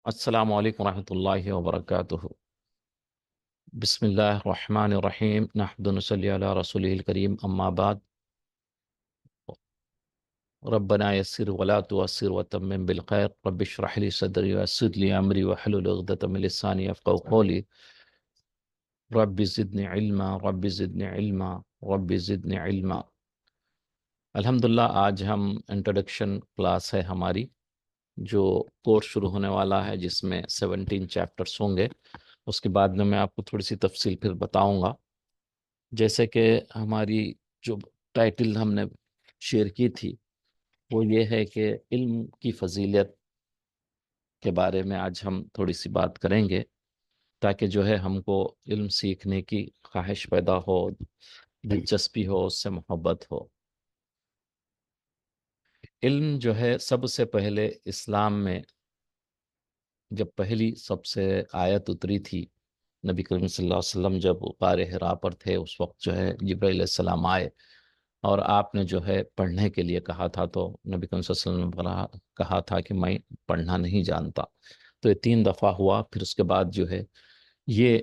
السلام علیکم ورحمۃ اللہ وبرکاتہ۔ بسم اللہ الرحمن الرحیم، نحمد و نصلی علی رسولہ الکریم، اما بعد۔ ربنا یسر ولا تعسر وتمم بالخیر، رب اشرح لی صدری ویسر لی امری واحلل عقدۃ من لسانی یفقهوا قولی، رب زدنی علما رب زدنی علما رب زدنی علما۔ الحمدللہ آج ہم انٹروڈکشن کلاس ہے ہماری، جو کورس شروع ہونے والا ہے، جس میں 17 چیپٹرس ہوں گے۔ اس کے بعد میں آپ کو تھوڑی سی تفصیل پھر بتاؤں گا۔ جیسے کہ ہماری جو ٹائٹل ہم نے شیئر کی تھی وہ یہ ہے کہ علم کی فضیلت کے بارے میں آج ہم تھوڑی سی بات کریں گے، تاکہ جو ہے ہم کو علم سیکھنے کی خواہش پیدا ہو، دلچسپی ہو، اس سے محبت ہو۔ علم جو ہے سب سے پہلے اسلام میں جب پہلی سب سے آیت اتری تھی، نبی کریم صلی اللہ علیہ وسلم جب غار حرا پر تھے، اس وقت جو ہے جبرائیل علیہ السلام آئے اور آپ نے جو ہے پڑھنے کے لیے کہا تھا، تو نبی کریم صلی اللہ علیہ وسلم نے کہا تھا کہ میں پڑھنا نہیں جانتا۔ تو یہ 3 دفعہ ہوا، پھر اس کے بعد جو ہے یہ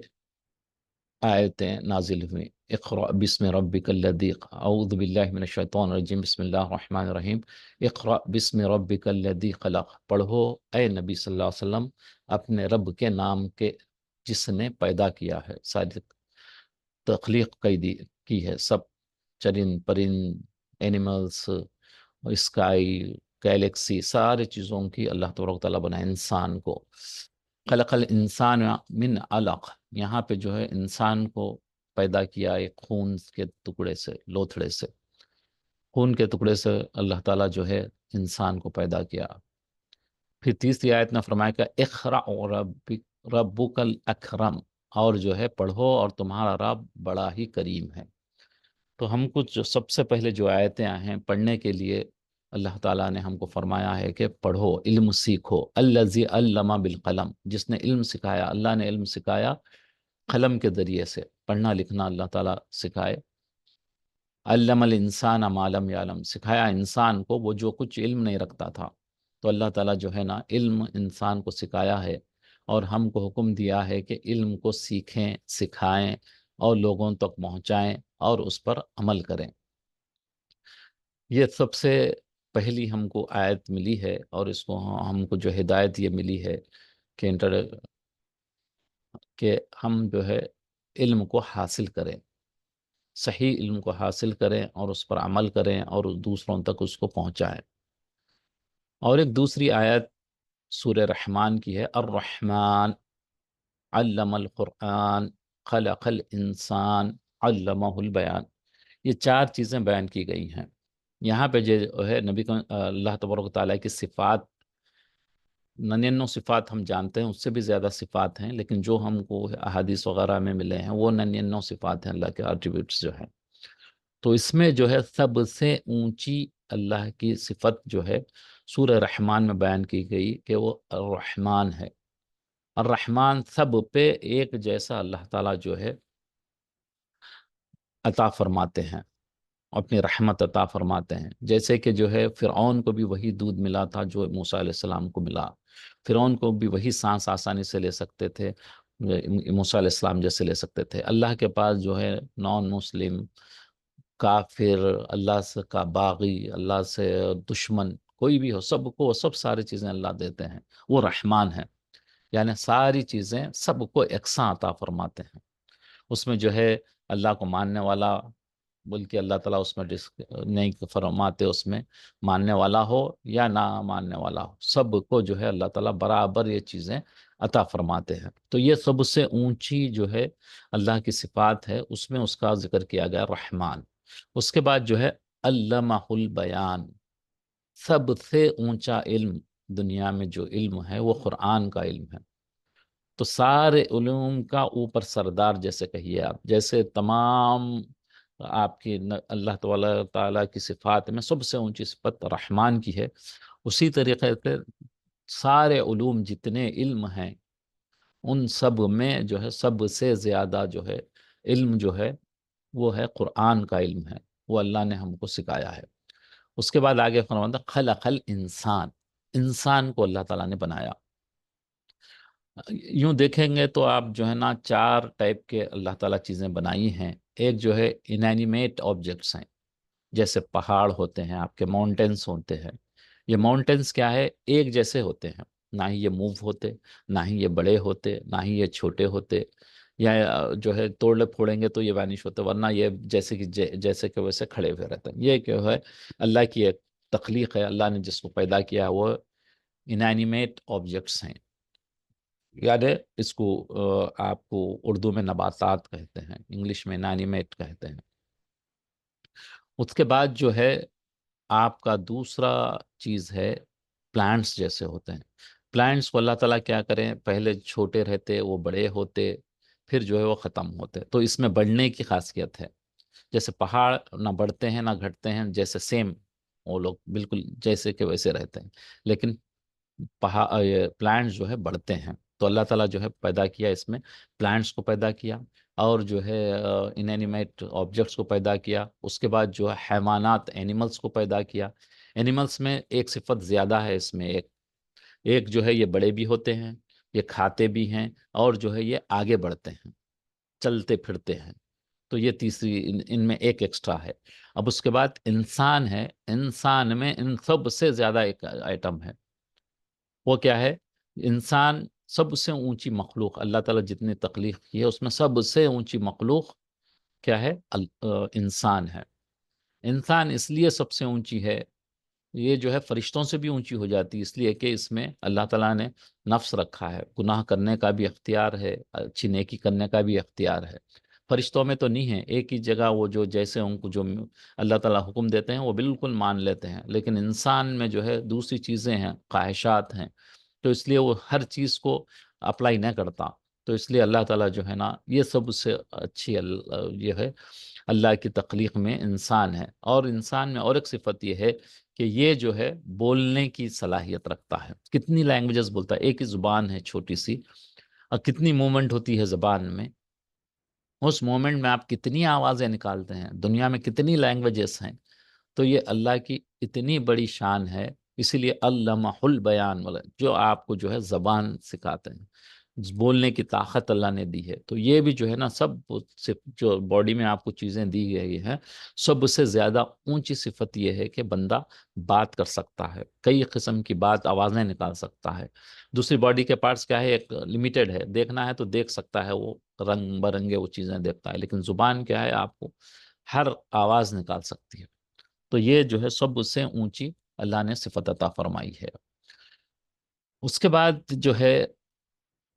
آیتیں نازل ہوئیں۔ اقرأ بسم ربک الذی، اعوذ باللہ من الشیطان الرجیم، بسم اللہ الرحمن الرحیم، اقرأ بسم ربک الذی خلق، پڑھو اے نبی صلی اللہ علیہ وسلم اپنے رب کے نام کے جس نے پیدا کیا ہے، ساری تخلیق کی ہے، سب چرند پرند، اینیملز، اسکائی، گیلیکسی، سارے چیزوں کی اللہ تبارک و تعالیٰ بنائے انسان کو۔ خلق الانسان من علق، یہاں پہ جو ہے انسان کو پیدا کیا ایک خون کے ٹکڑے سے، لوتھڑے سے، خون کے ٹکڑے سے اللہ تعالیٰ جو ہے انسان کو پیدا کیا۔ پھر تیسری آیت نے فرمایا کہ اقرأ ربک الاکرم، اور جو ہے پڑھو اور تمہارا رب بڑا ہی کریم ہے۔ تو ہم کچھ جو سب سے پہلے جو آیتیں ہیں پڑھنے کے لیے اللہ تعالیٰ نے ہم کو فرمایا ہے کہ پڑھو، علم سیکھو۔ الذی علم بالقلم، جس نے علم سکھایا، اللہ نے علم سکھایا قلم کے ذریعے سے، پڑھنا لکھنا اللہ تعالیٰ سکھائے۔ علم الانسان ما لم یعلم، سکھایا انسان کو وہ جو کچھ علم نہیں رکھتا تھا۔ تو اللہ تعالیٰ جو ہے نا علم انسان کو سکھایا ہے، اور ہم کو حکم دیا ہے کہ علم کو سیکھیں، سکھائیں اور لوگوں تک پہنچائیں اور اس پر عمل کریں۔ یہ سب سے پہلی ہم کو آیت ملی ہے، اور اس کو ہم کو جو ہدایت یہ ملی ہے کہ ہم جو ہے علم کو حاصل کریں، صحیح علم کو حاصل کریں اور اس پر عمل کریں اور دوسروں تک اس کو پہنچائیں۔ اور ایک دوسری آیت سورہ رحمان کی ہے، الرحمن علم القرآن خلق الانسان علمہ البیان۔ یہ 4 چیزیں بیان کی گئی ہیں یہاں پہ، جو ہے نبی کو اللہ تبارک و تعالیٰ کی صفات، 99 صفات ہم جانتے ہیں، اس سے بھی زیادہ صفات ہیں، لیکن جو ہم کو احادیث وغیرہ میں ملے ہیں وہ 99 صفات ہیں اللہ کے ایٹریبیوٹس جو ہیں۔ تو اس میں جو ہے سب سے اونچی اللہ کی صفت جو ہے سورہ رحمان میں بیان کی گئی کہ وہ الرحمن ہے۔ الرحمن سب پہ ایک جیسا اللہ تعالیٰ جو ہے عطا فرماتے ہیں، اپنی رحمت عطا فرماتے ہیں۔ جیسے کہ جو ہے فرعون کو بھی وہی دودھ ملا تھا جو موسیٰ علیہ السلام کو ملا، فرعون کو بھی وہی سانس آسانی سے لے سکتے تھے، موسیٰ علیہ السلام جیسے لے سکتے تھے۔ اللہ کے پاس جو ہے نان مسلم، کافر، اللہ سے کا باغی، اللہ سے دشمن کوئی بھی ہو، سب کو سب ساری چیزیں اللہ دیتے ہیں۔ وہ رحمان ہے، یعنی ساری چیزیں سب کو یکساں عطا فرماتے ہیں۔ اس میں جو ہے اللہ کو ماننے والا، بلکہ اللہ تعالیٰ اس میں نہیں فرماتے اس میں ماننے والا ہو یا نہ ماننے والا ہو، سب کو جو ہے اللہ تعالیٰ برابر یہ چیزیں عطا فرماتے ہیں۔ تو یہ سب سے اونچی جو ہے اللہ کی صفات ہے، اس میں اس کا ذکر کیا گیا رحمان۔ اس کے بعد جو ہے علمہ البیان، سب سے اونچا علم دنیا میں جو علم ہے وہ قرآن کا علم ہے۔ تو سارے علوم کا اوپر سردار جیسے کہیے آپ، جیسے تمام آپ کی اللہ تعالیٰ کی صفات میں سب سے اونچی صفت رحمان کی ہے، اسی طریقے سے سارے علوم جتنے علم ہیں ان سب میں جو ہے سب سے زیادہ جو ہے علم جو ہے وہ ہے قرآن کا علم ہے، وہ اللہ نے ہم کو سکھایا ہے۔ اس کے بعد آگے فرماتا خلق الانسان، انسان کو اللہ تعالیٰ نے بنایا۔ یوں دیکھیں گے تو آپ جو ہے نا 4 ٹائپ کے اللہ تعالیٰ چیزیں بنائی ہیں. ایک جو ہے انینیمیٹ آبجیکٹس ہیں، جیسے پہاڑ ہوتے ہیں، آپ کے ماؤنٹینس ہوتے ہیں. یہ ماؤنٹینس کیا ہے؟ ایک جیسے ہوتے ہیں، نہ ہی یہ موو ہوتے، نہ ہی یہ بڑے ہوتے، نہ ہی یہ چھوٹے ہوتے، یا جو ہے توڑ پھوڑیں گے تو یہ وینش ہوتے، ورنہ یہ جیسے کہ جیسے کہ ویسے کھڑے ہوئے رہتے ہیں. یہ کیا ہے؟ اللہ کی ایک تخلیق ہے. اللہ نے جس کو پیدا کیا وہ انینیمیٹ آبجیکٹس ہیں. یاد ہے اس کو آپ کو اردو میں نباتات کہتے ہیں، انگلش میں انینیمیٹ کہتے ہیں. اس کے بعد جو ہے آپ کا دوسرا چیز ہے پلانٹس جیسے ہوتے ہیں. پلانٹس کو اللہ تعالیٰ کیا کریں، پہلے چھوٹے رہتے، وہ بڑے ہوتے، پھر جو ہے وہ ختم ہوتے. تو اس میں بڑھنے کی خاصیت ہے. جیسے پہاڑ نہ بڑھتے ہیں نہ گھٹتے ہیں، جیسے سیم وہ لوگ بالکل جیسے کہ ویسے رہتے ہیں. لیکن پلانٹس جو ہے بڑھتے ہیں. تو اللہ تعالیٰ جو ہے پیدا کیا، اس میں پلانٹس کو پیدا کیا، اور جو ہے انینیمیٹ آبجیکٹس کو پیدا کیا. اس کے بعد جو ہے حیوانات، اینیملس کو پیدا کیا. اینیملس میں ایک صفت زیادہ ہے. اس میں ایک ایک جو ہے یہ بڑے بھی ہوتے ہیں، یہ کھاتے بھی ہیں، اور جو ہے یہ آگے بڑھتے ہیں، چلتے پھرتے ہیں. تو یہ تیسری ان میں ایک ایکسٹرا ہے. اب اس کے بعد انسان ہے. انسان میں ان سب سے زیادہ ایک آئٹم ہے. وہ کیا ہے؟ انسان سب سے اونچی مخلوق. اللہ تعالیٰ جتنی تخلیق کی ہے اس میں سب سے اونچی مخلوق کیا ہے؟ انسان ہے. انسان اس لیے سب سے اونچی ہے، یہ جو ہے فرشتوں سے بھی اونچی ہو جاتی ہے، اس لیے کہ اس میں اللہ تعالیٰ نے نفس رکھا ہے، گناہ کرنے کا بھی اختیار ہے، اچھی نیکی کرنے کا بھی اختیار ہے. فرشتوں میں تو نہیں ہے. ایک ہی جگہ وہ جو جیسے ان کو جو اللہ تعالیٰ حکم دیتے ہیں وہ بالکل مان لیتے ہیں. لیکن انسان میں جو ہے دوسری چیزیں ہیں، خواہشات ہیں، تو اس لیے وہ ہر چیز کو اپلائی نہ کرتا. تو اس لیے اللہ تعالیٰ جو ہے نا یہ سب سے اچھی یہ ہے اللہ کی تخلیق میں انسان ہے. اور انسان میں اور ایک صفت یہ ہے کہ یہ جو ہے بولنے کی صلاحیت رکھتا ہے. کتنی لینگویجز بولتا ہے، ایک ہی زبان ہے چھوٹی سی، اور کتنی موومنٹ ہوتی ہے زبان میں. اس مومنٹ میں آپ کتنی آوازیں نکالتے ہیں، دنیا میں کتنی لینگویجز ہیں. تو یہ اللہ کی اتنی بڑی شان ہے. اسی لیے علمہ البیان والا جو آپ کو جو ہے زبان سکھاتے ہیں، بولنے کی طاقت اللہ نے دی ہے. تو یہ بھی جو ہے نا سب جو باڈی میں آپ کو چیزیں دی گئی ہیں، سب سے زیادہ اونچی صفت یہ ہے کہ بندہ بات کر سکتا ہے، کئی قسم کی بات آوازیں نکال سکتا ہے. دوسری باڈی کے پارٹس کیا ہے؟ ایک لمیٹڈ ہے، دیکھنا ہے تو دیکھ سکتا ہے، وہ رنگ برنگے وہ چیزیں دیکھتا ہے. لیکن زبان کیا ہے؟ آپ کو ہر آواز نکال سکتی ہے. تو یہ جو ہے سب سے اونچی اللہ نے صفت عطا فرمائی ہے. اس کے بعد جو ہے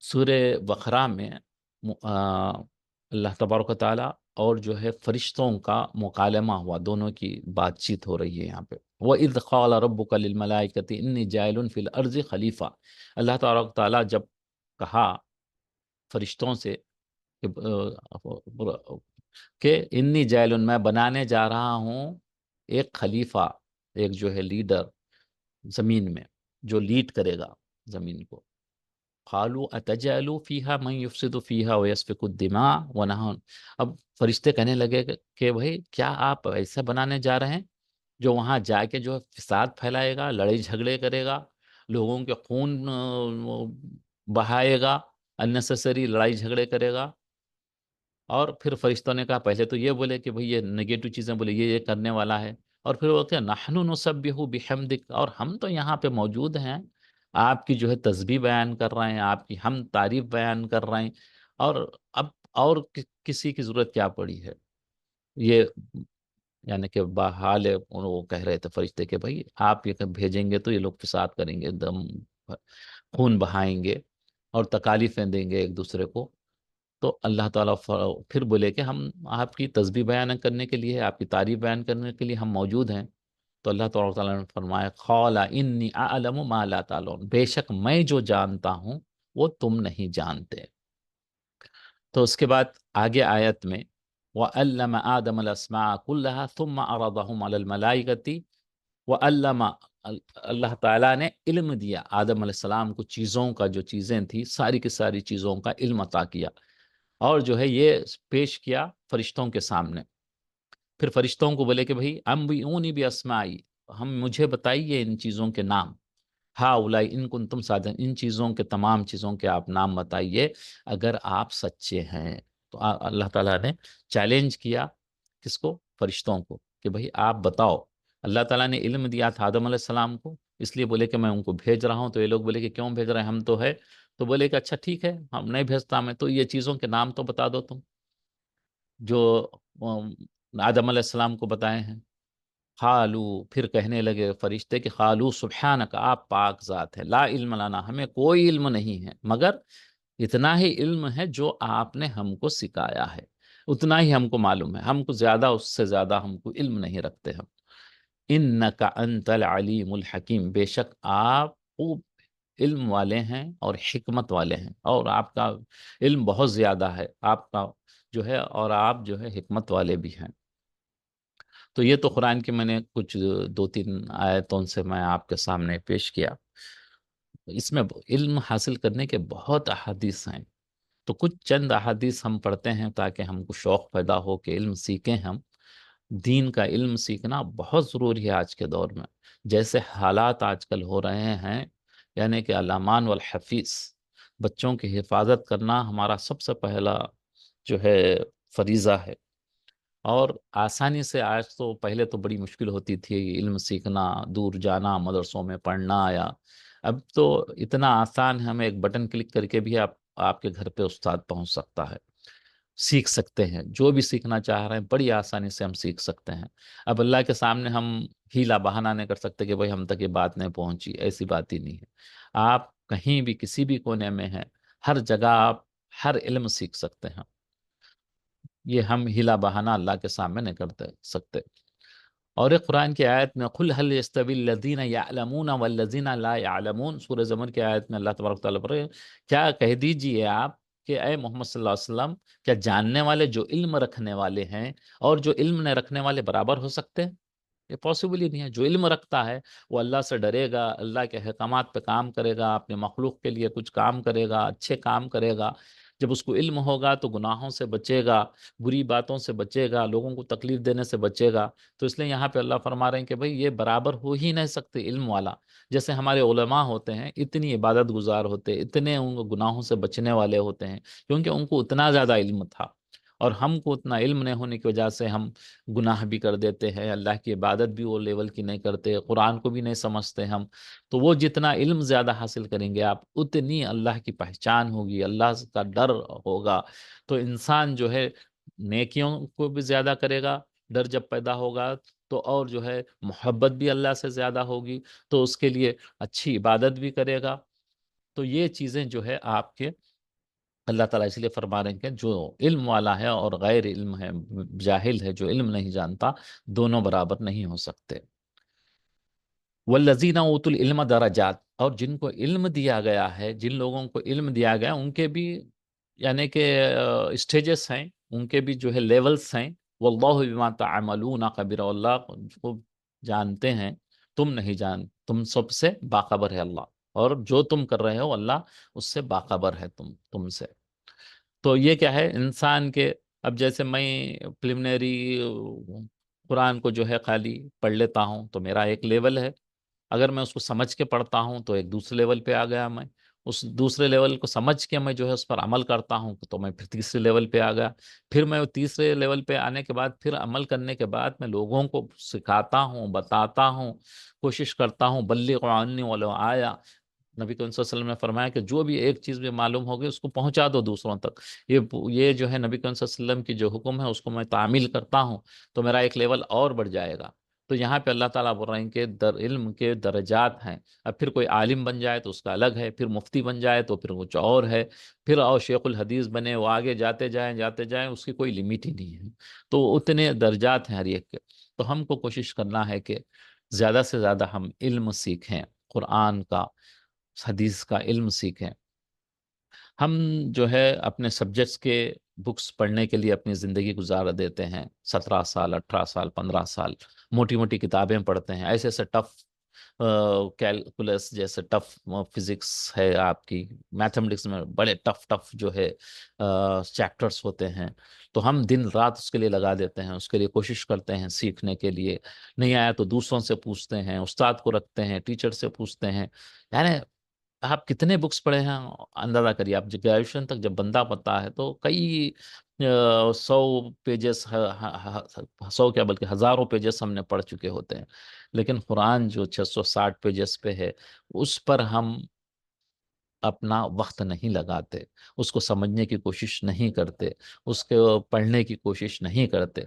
سورہ بقرہ میں اللہ تبارک و تعالیٰ اور جو ہے فرشتوں کا مکالمہ ہوا، دونوں کی بات چیت ہو رہی ہے یہاں پہ. وَإِذْ قَالَ رَبُّكَ لِلْمَلَائِكَةِ إِنِّي جَاعِلٌ فِي الْأَرْضِ خلیفہ. اللہ تبارک و تعالیٰ جب کہا فرشتوں سے کہ انی جائل، میں بنانے جا رہا ہوں ایک خلیفہ، ایک جو ہے لیڈر زمین میں، جو لیڈ کرے گا زمین کو. قالوا اتجعل فيها من يفسد فيها ويسفك الدماء ونحن. اب فرشتے کہنے لگے کہ بھائی کیا آپ ایسا بنانے جا رہے ہیں جو وہاں جا کے جو ہے فساد پھیلائے گا، لڑائی جھگڑے کرے گا، لوگوں کے خون بہائے گا، اننیسیسری لڑائی جھگڑے کرے گا. اور پھر فرشتوں نے کہا، پہلے تو یہ بولے کہ بھئی یہ نگیٹو چیزیں بولے، یہ کرنے والا ہے. اور پھر وہ کیا، نحن نسبح بحمدک، اور ہم تو یہاں پہ موجود ہیں، آپ کی جو ہے تسبیح بیان کر رہے ہیں، آپ کی ہم تعریف بیان کر رہے ہیں. اور اب اور کسی کی ضرورت کیا پڑی ہے؟ یہ یعنی کہ بحال وہ کہہ رہے تھے فرشتے کہ بھائی آپ یہ بھیجیں گے تو یہ لوگ فساد کریں گے، دم خون بہائیں گے اور تکالیفیں دیں گے ایک دوسرے کو. تو اللہ تعالیٰ پھر بولے کہ ہم آپ کی تسبیح بیان کرنے کے لیے، آپ کی تعریف بیان کرنے کے لیے ہم موجود ہیں. تو اللہ تعالیٰ نے فرمایا، قال انی اعلم ما لا تعلمون، بے شک میں جو جانتا ہوں وہ تم نہیں جانتے. تو اس کے بعد آگے آیت میں وَعَلَّمَ آدَمَ الْأَسْمَاءَ كُلَّهَا ثُمَّ عَرَضَهُمْ عَلَى الْمَلَائِكَةِ وَعَلَّمَ. اللہ تعالیٰ نے علم دیا آدم علیہ السلام کو، چیزوں کا جو چیزیں تھی ساری کی ساری چیزوں کا علم عطا کیا، اور جو ہے یہ پیش کیا فرشتوں کے سامنے. پھر فرشتوں کو بولے کہ بھئی انبئونی باسمائی، ہم مجھے بتائیے ان چیزوں کے نام. ہا اولائی ان کنتم صادقین، ان چیزوں کے، تمام چیزوں کے آپ نام بتائیے اگر آپ سچے ہیں۔ تو اللہ تعالیٰ نے چیلنج کیا کس کو؟ فرشتوں کو، کہ بھئی آپ بتاؤ۔ اللہ تعالیٰ نے علم دیا تھا آدم علیہ السلام کو، اس لیے بولے کہ میں ان کو بھیج رہا ہوں۔ تو یہ لوگ بولے کہ کیوں بھیج رہے ہیں، ہم تو ہے۔ تو بولے کہ اچھا ٹھیک ہے، ہم نہیں بھیجتا میں، تو یہ چیزوں کے نام تو بتا دو تم جو آدم علیہ السلام کو بتائے ہیں۔ قالو، پھر کہنے لگے فرشتے کہ قالو سبحانک، آپ پاک ذات ہے، لا علم لنا، ہمیں کوئی علم نہیں ہے مگر اتنا ہی علم ہے جو آپ نے ہم کو سکھایا ہے، اتنا ہی ہم کو معلوم ہے، ہم کو زیادہ، اس سے زیادہ ہم کو علم نہیں رکھتے ہم۔ انک انت العلیم الحکیم، بے شک آپ خوب علم والے ہیں اور حکمت والے ہیں، اور آپ کا علم بہت زیادہ ہے آپ کا جو ہے، اور آپ جو ہے حکمت والے بھی ہیں۔ تو یہ تو قرآن کی میں نے کچھ 2-3 آیتوں سے میں آپ کے سامنے پیش کیا۔ اس میں علم حاصل کرنے کے بہت احادیث ہیں، تو کچھ چند احادیث ہم پڑھتے ہیں تاکہ ہم کو شوق پیدا ہو کہ علم سیکھیں ہم۔ دین کا علم سیکھنا بہت ضروری ہے آج کے دور میں، جیسے حالات آج کل ہو رہے ہیں، یعنی کہ الامان والحفیظ، بچوں کی حفاظت کرنا ہمارا سب سے پہلا جو ہے فریضہ ہے۔ اور آسانی سے، آج تو پہلے تو بڑی مشکل ہوتی تھی علم سیکھنا، دور جانا، مدرسوں میں پڑھنا، یا اب تو اتنا آسان ہے، ہمیں ایک بٹن کلک کر کے بھی آپ کے گھر پہ استاد پہنچ سکتا ہے، سیکھ سکتے ہیں جو بھی سیکھنا چاہ رہے ہیں، بڑی آسانی سے ہم سیکھ سکتے ہیں۔ اب اللہ کے سامنے ہم ہیلا بہانہ نہیں کر سکتے کہ بھئی ہم تک یہ بات نہیں پہنچی، ایسی بات ہی نہیں ہے۔ آپ کہیں بھی کسی بھی کونے میں ہیں، ہر جگہ آپ ہر علم سیکھ سکتے ہیں، یہ ہم ہیلا بہانہ اللہ کے سامنے نہیں کرتے سکتے۔ اور ایک قرآن کی آیت میں قُلْ هَلْ يَسْتَوِي الَّذِينَ يَعْلَمُونَ وَالَّذِينَ لَا يَعْلَمُونَ، سورہ زمر کی آیت میں اللہ تبارک تعالیٰ پر کیا کہہ دیجئے آپ کہ اے محمد صلی اللہ علیہ وسلم، کیا جاننے والے جو علم رکھنے والے ہیں اور جو علم نہ رکھنے والے برابر ہو سکتے ہیں؟ یہ پاسبل ہی نہیں ہے۔ جو علم رکھتا ہے وہ اللہ سے ڈرے گا، اللہ کے احکامات پہ کام کرے گا، اپنے مخلوق کے لیے کچھ کام کرے گا، اچھے کام کرے گا۔ جب اس کو علم ہوگا تو گناہوں سے بچے گا، بری باتوں سے بچے گا، لوگوں کو تکلیف دینے سے بچے گا۔ تو اس لیے یہاں پہ اللہ فرما رہے ہیں کہ بھئی یہ برابر ہو ہی نہیں سکتے علم والا۔ جیسے ہمارے علماء ہوتے ہیں، اتنی عبادت گزار ہوتے، اتنے ان کو گناہوں سے بچنے والے ہوتے ہیں، کیونکہ ان کو اتنا زیادہ علم تھا، اور ہم کو اتنا علم نہیں ہونے کی وجہ سے ہم گناہ بھی کر دیتے ہیں، اللہ کی عبادت بھی وہ لیول کی نہیں کرتے، قرآن کو بھی نہیں سمجھتے ہم۔ تو وہ جتنا علم زیادہ حاصل کریں گے آپ، اتنی اللہ کی پہچان ہوگی، اللہ کا ڈر ہوگا، تو انسان جو ہے نیکیوں کو بھی زیادہ کرے گا، ڈر جب پیدا ہوگا تو، اور جو ہے محبت بھی اللہ سے زیادہ ہوگی، تو اس کے لیے اچھی عبادت بھی کرے گا۔ تو یہ چیزیں جو ہے آپ کے، اللہ تعالیٰ اس لیے فرما رہے ہیں کہ جو علم والا ہے اور غیر علم ہے، جاہل ہے جو علم نہیں جانتا، دونوں برابر نہیں ہو سکتے۔ والذین اوتوا العلم درجات، اور جن کو علم دیا گیا ہے، جن لوگوں کو علم دیا گیا ان کے بھی یعنی کہ اسٹیجز ہیں، ان کے بھی جو ہے لیولز ہیں۔ واللہ بما تعملون خبیر، اللہ کو جانتے ہیں، تم نہیں جان، تم سب سے باخبر ہے اللہ، اور جو تم کر رہے ہو اللہ اس سے باخبر ہے تم سے۔ تو یہ کیا ہے انسان کے، اب جیسے میں پریلیمنری قرآن کو جو ہے خالی پڑھ لیتا ہوں تو میرا ایک لیول ہے، اگر میں اس کو سمجھ کے پڑھتا ہوں تو ایک دوسرے لیول پہ آ گیا میں، اس دوسرے لیول کو سمجھ کے میں جو ہے اس پر عمل کرتا ہوں تو میں پھر تیسرے لیول پہ آ گیا، پھر میں تیسرے لیول پہ آنے کے بعد، پھر عمل کرنے کے بعد میں لوگوں کو سکھاتا ہوں، بتاتا ہوں، کوشش کرتا ہوں بلغوا عنی ولو آیا۔ نبی کریم صلی اللہ علیہ وسلم نے فرمایا کہ جو بھی ایک چیز بھی معلوم ہوگی اس کو پہنچا دو دوسروں تک۔ یہ جو ہے نبی کریم صلی اللہ علیہ وسلم کی جو حکم ہے اس کو میں تعمیل کرتا ہوں تو میرا ایک لیول اور بڑھ جائے گا۔ تو یہاں پہ اللہ تعالیٰ بول رہے ہیں کہ علم کے درجات ہیں، اب پھر کوئی عالم بن جائے تو اس کا الگ ہے، پھر مفتی بن جائے تو پھر کچھ اور ہے، پھر اور شیخ الحدیث بنے، وہ آگے جاتے جائیں اس کی کوئی لمٹ ہی نہیں ہے۔ تو اتنے درجات ہیں ہر ایک کے۔ تو ہم کو کوشش کرنا ہے کہ زیادہ سے زیادہ ہم علم سیکھیں، قرآن کا، حدیث کا علم سیکھیں۔ ہم جو ہے اپنے سبجیکٹس کے بکس پڑھنے کے لیے اپنی زندگی گزار دیتے ہیں، 17 سال، 18 سال، 15 سال، موٹی موٹی کتابیں پڑھتے ہیں، ایسے ایسے ٹف کیلکولس جیسے ٹف فزکس ہے آپ کی، میتھمیٹکس میں بڑے ٹف جو ہے چیپٹرز ہوتے ہیں، تو ہم دن رات اس کے لیے لگا دیتے ہیں، اس کے لیے کوشش کرتے ہیں سیکھنے کے لیے، نہیں آیا تو دوسروں سے پوچھتے ہیں، استاد کو رکھتے ہیں، ٹیچر سے پوچھتے ہیں. یعنی آپ کتنے بکس پڑھے ہیں اندازہ کریے. آپ گریجویشن تک جب بندہ پڑھتا ہے تو کئی 100 پیجز، 100 کیا بلکہ ہزاروں پیجز ہم نے پڑھ چکے ہوتے ہیں. لیکن قرآن جو 660 پیجز پہ ہے، اس پر ہم اپنا وقت نہیں لگاتے، اس کو سمجھنے کی کوشش نہیں کرتے، اس کو پڑھنے کی کوشش نہیں کرتے.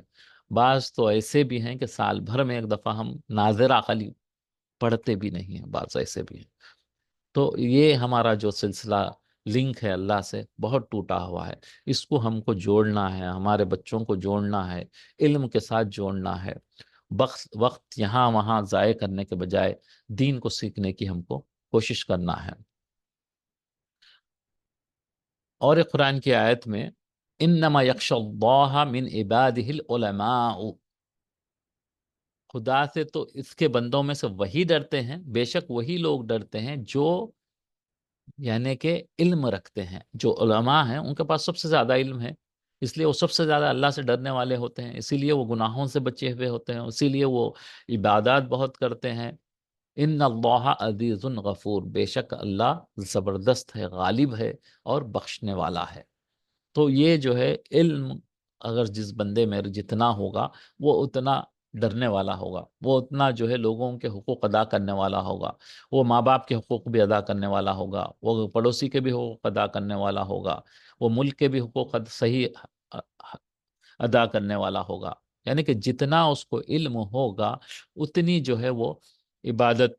بعض تو ایسے بھی ہیں کہ سال بھر میں ایک دفعہ ہم ناظرہ خالی پڑھتے بھی نہیں ہیں، بعض ایسے بھی ہیں. تو یہ ہمارا جو سلسلہ لنک ہے اللہ سے بہت ٹوٹا ہوا ہے. اس کو ہم کو جوڑنا ہے، ہمارے بچوں کو جوڑنا ہے، علم کے ساتھ جوڑنا ہے. وقت یہاں وہاں ضائع کرنے کے بجائے دین کو سیکھنے کی ہم کو کوشش کرنا ہے. اور ایک قرآن کی آیت میں انما یخشى اللہ من عباده العلماء، خدا سے تو اس کے بندوں میں سے وہی ڈرتے ہیں، بے شک وہی لوگ ڈرتے ہیں جو یعنی کہ علم رکھتے ہیں. جو علماء ہیں ان کے پاس سب سے زیادہ علم ہے، اس لیے وہ سب سے زیادہ اللہ سے ڈرنے والے ہوتے ہیں، اسی لیے وہ گناہوں سے بچے ہوئے ہوتے ہیں، اسی لیے وہ عبادات بہت کرتے ہیں. ان اللہ عزیز غفور، بے شک اللہ زبردست ہے، غالب ہے اور بخشنے والا ہے. تو یہ جو ہے علم اگر جس بندے میں جتنا ہوگا وہ اتنا ڈرنے والا ہوگا، وہ اتنا جو ہے لوگوں کے حقوق ادا کرنے والا ہوگا، وہ ماں باپ کے حقوق بھی ادا کرنے والا ہوگا، وہ پڑوسی کے بھی حقوق ادا کرنے والا ہوگا، وہ ملک کے بھی حقوق صحیح ادا کرنے والا ہوگا. یعنی کہ جتنا اس کو علم ہوگا اتنی جو ہے وہ عبادت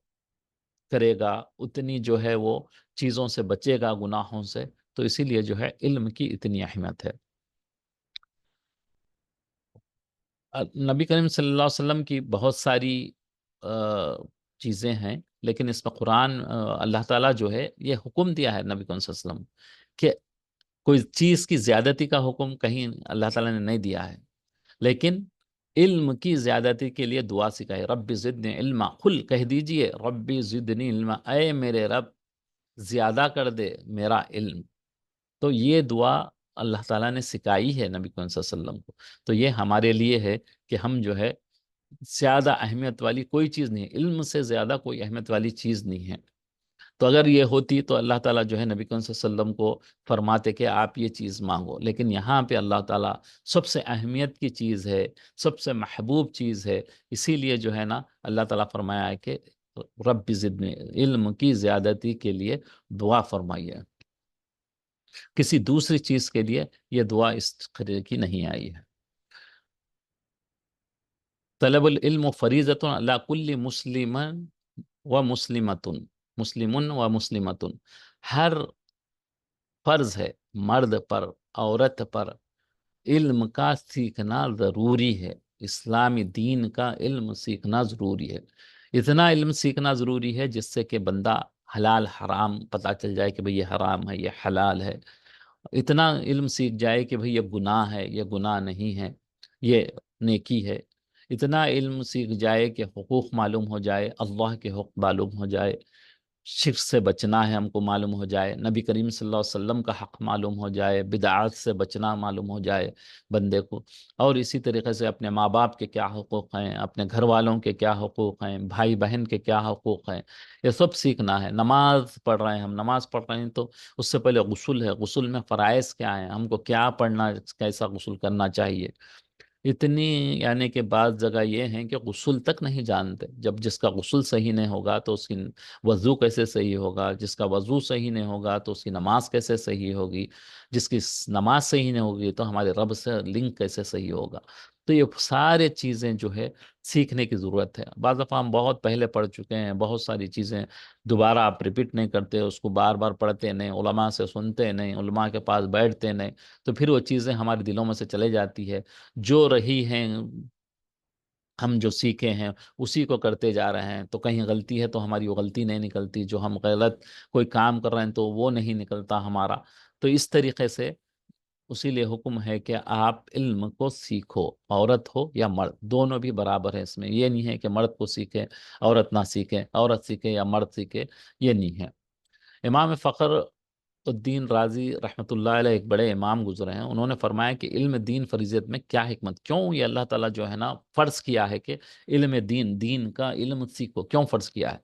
کرے گا، اتنی جو ہے وہ چیزوں سے بچے گا، گناہوں سے. تو اسی لیے جو ہے علم کی اتنی اہمیت ہے. نبی کریم صلی اللہ علیہ وسلم کی بہت ساری چیزیں ہیں، لیکن اس میں قرآن اللہ تعالیٰ جو ہے یہ حکم دیا ہے نبی کریم صلی اللہ علیہ وسلم کہ کوئی چیز کی زیادتی کا حکم کہیں اللہ تعالیٰ نے نہیں دیا ہے، لیکن علم کی زیادتی کے لیے دعا سکھائی. رب زدنی علما، کھل کہہ دیجئے ربی زدنی علما، اے میرے رب زیادہ کر دے میرا علم. تو یہ دعا اللہ تعالیٰ نے سکھائی ہے نبی کریم صلی اللہ علیہ وسلم کو. تو یہ ہمارے لیے ہے کہ ہم جو ہے زیادہ اہمیت والی کوئی چیز نہیں ہے، علم سے زیادہ کوئی اہمیت والی چیز نہیں ہے. تو اگر یہ ہوتی تو اللہ تعالیٰ جو ہے نبی کریم صلی اللہ علیہ وسلم کو فرماتے کہ آپ یہ چیز مانگو. لیکن یہاں پہ اللہ تعالیٰ سب سے اہمیت کی چیز ہے، سب سے محبوب چیز ہے، اسی لیے جو ہے نا اللہ تعالیٰ فرمایا ہے کہ رب زدنی، علم کی زیادتی کے لیے دعا فرمائیے. کسی دوسری چیز کے لیے یہ دعا اس طرح کی نہیں آئی ہے. طلب العلم فریضۃ علی کل مسلم و مسلمۃ، مسلم و مسلمۃ، ہر فرض ہے مرد پر عورت پر علم کا سیکھنا ضروری ہے. اسلامی دین کا علم سیکھنا ضروری ہے. اتنا علم سیکھنا ضروری ہے جس سے کہ بندہ حلال حرام پتہ چل جائے کہ بھئی یہ حرام ہے یہ حلال ہے. اتنا علم سیکھ جائے کہ بھئی یہ گناہ ہے یہ گناہ نہیں ہے، یہ نیکی ہے. اتنا علم سیکھ جائے کہ حقوق معلوم ہو جائے، اللہ کے حقوق معلوم ہو جائے، شرک سے بچنا ہے ہم کو معلوم ہو جائے، نبی کریم صلی اللہ علیہ وسلم کا حق معلوم ہو جائے، بدعات سے بچنا معلوم ہو جائے بندے کو. اور اسی طریقے سے اپنے ماں باپ کے کیا حقوق ہیں، اپنے گھر والوں کے کیا حقوق ہیں، بھائی بہن کے کیا حقوق ہیں، یہ سب سیکھنا ہے. نماز پڑھ رہے ہیں ہم، نماز پڑھ رہے ہیں تو اس سے پہلے غسل ہے، غسل میں فرائض کیا ہیں، ہم کو کیا پڑھنا، کیسا غسل کرنا چاہیے. اتنی یعنی کہ بعض جگہ یہ ہیں کہ غسل تک نہیں جانتے. جب جس کا غسل صحیح نہیں ہوگا تو اس کی وضو کیسے صحیح ہوگا، جس کا وضو صحیح نہیں ہوگا تو اس کی نماز کیسے صحیح ہوگی، جس کی نماز صحیح نہیں ہوگی تو ہمارے رب سے لنک کیسے صحیح ہوگا. تو یہ سارے چیزیں جو ہے سیکھنے کی ضرورت ہے. بعض دفعہ ہم بہت پہلے پڑھ چکے ہیں، بہت ساری چیزیں دوبارہ آپ ریپیٹ نہیں کرتے، اس کو بار بار پڑھتے نہیں، علماء سے سنتے نہیں، علماء کے پاس بیٹھتے نہیں، تو پھر وہ چیزیں ہمارے دلوں میں سے چلے جاتی ہے. جو رہی ہیں ہم جو سیکھے ہیں اسی کو کرتے جا رہے ہیں، تو کہیں غلطی ہے تو ہماری وہ غلطی نہیں نکلتی، جو ہم غلط کوئی کام کر رہے ہیں تو وہ نہیں نکلتا ہمارا. تو اس طریقے سے اسی لیے حکم ہے کہ آپ علم کو سیکھو، عورت ہو یا مرد، دونوں بھی برابر ہیں اس میں. یہ نہیں ہے کہ مرد کو سیکھے عورت نہ سیکھے، عورت سیکھے یا مرد سیکھے، یہ نہیں ہے. امام فخر الدین رازی رحمۃ اللہ علیہ ایک بڑے امام گزرے ہیں، انہوں نے فرمایا کہ علم دین فریضیت میں کیا حکمت، کیوں یہ اللہ تعالیٰ جو ہے نا فرض کیا ہے کہ علم دین کا علم سیکھو، کیوں فرض کیا ہے؟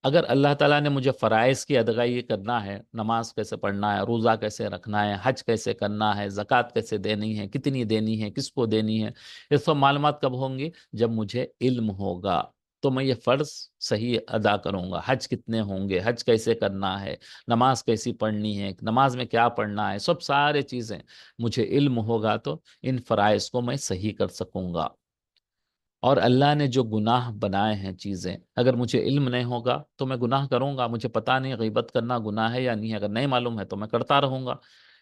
اگر اللہ تعالیٰ نے مجھے فرائض کی ادائیگی کرنا ہے، نماز کیسے پڑھنا ہے، روزہ کیسے رکھنا ہے، حج کیسے کرنا ہے، زکوٰۃ کیسے دینی ہے، کتنی دینی ہے، کس کو دینی ہے، یہ سب معلومات کب ہوں گی؟ جب مجھے علم ہوگا تو میں یہ فرض صحیح ادا کروں گا. حج کتنے ہوں گے، حج کیسے کرنا ہے، نماز کیسی پڑھنی ہے، نماز میں کیا پڑھنا ہے، سب سارے چیزیں مجھے علم ہوگا تو ان فرائض کو میں صحیح کر سکوں گا. اور اللہ نے جو گناہ بنائے ہیں چیزیں، اگر مجھے علم نہیں ہوگا تو میں گناہ کروں گا. مجھے پتہ نہیں غیبت کرنا گناہ ہے یا نہیں ہے، اگر نہیں معلوم ہے تو میں کرتا رہوں گا.